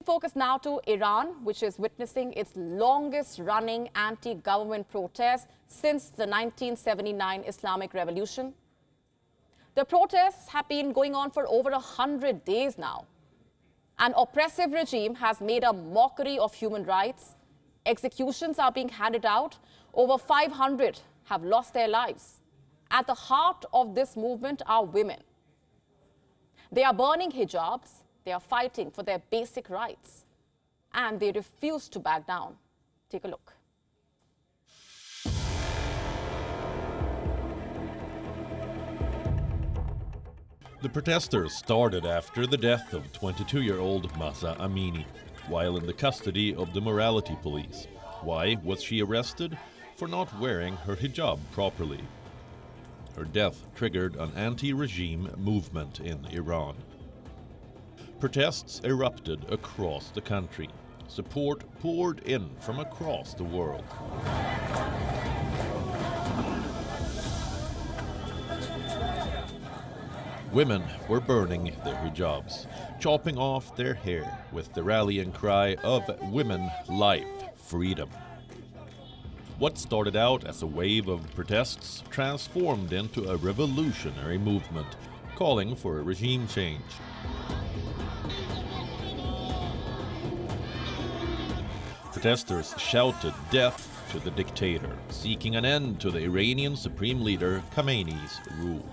Focus now to Iran, which is witnessing its longest-running anti-government protest since the 1979 Islamic Revolution. The protests have been going on for over 100 days now. An oppressive regime has made a mockery of human rights. Executions are being handed out. Over 500 have lost their lives. At the heart of this movement are women. They are burning hijabs. They are fighting for their basic rights, and they refuse to back down. Take a look. The protesters started after the death of 22-year-old Mahsa Amini while in the custody of the morality police. Why was she arrested? For not wearing her hijab properly. Her death triggered an anti-regime movement in Iran. Protests erupted across the country. Support poured in from across the world. Women were burning their hijabs, chopping off their hair with the rallying cry of "Women, Life, Freedom." What started out as a wave of protests transformed into a revolutionary movement, calling for a regime change. Protesters shouted death to the dictator, seeking an end to the Iranian Supreme Leader Khamenei's rule.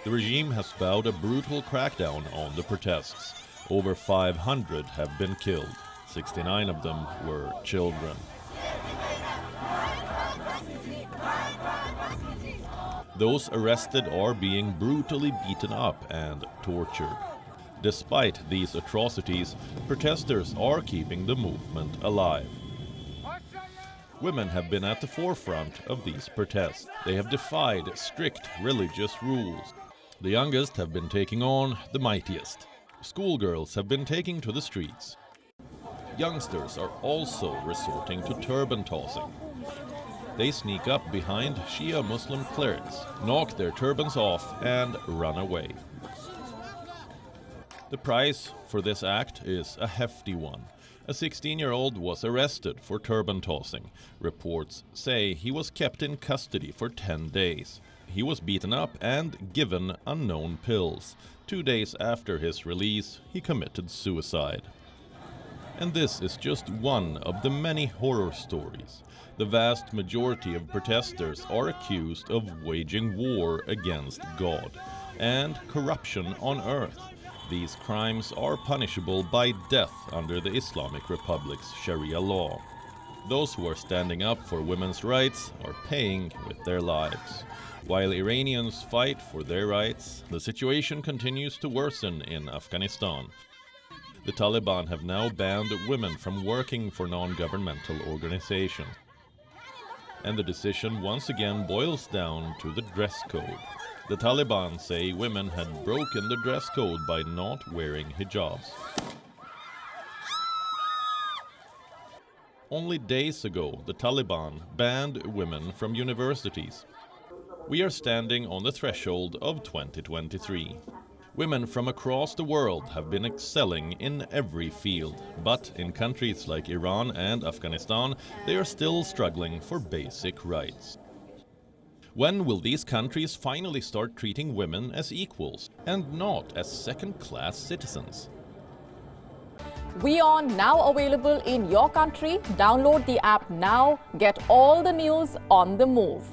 The regime has vowed a brutal crackdown on the protests. Over 500 have been killed. 69 of them were children. Those arrested are being brutally beaten up and tortured. Despite these atrocities, protesters are keeping the movement alive. Women have been at the forefront of these protests. They have defied strict religious rules. The youngest have been taking on the mightiest. Schoolgirls have been taking to the streets. Youngsters are also resorting to turban tossing. They sneak up behind Shia Muslim clerics, knock their turbans off and run away. The price for this act is a hefty one. A 16-year-old was arrested for turban tossing. Reports say he was kept in custody for 10 days. He was beaten up and given unknown pills. 2 days after his release, he committed suicide. And this is just one of the many horror stories. The vast majority of protesters are accused of waging war against God and corruption on earth. These crimes are punishable by death under the Islamic Republic's Sharia law. Those who are standing up for women's rights are paying with their lives. While Iranians fight for their rights, the situation continues to worsen in Afghanistan. The Taliban have now banned women from working for non-governmental organizations. And the decision once again boils down to the dress code. The Taliban say women had broken the dress code by not wearing hijabs. Only days ago, the Taliban banned women from universities. We are standing on the threshold of 2023. Women from across the world have been excelling in every field, but in countries like Iran and Afghanistan, they are still struggling for basic rights. When will these countries finally start treating women as equals and not as second-class citizens? WION now available in your country. Download the app now. Get all the news on the move.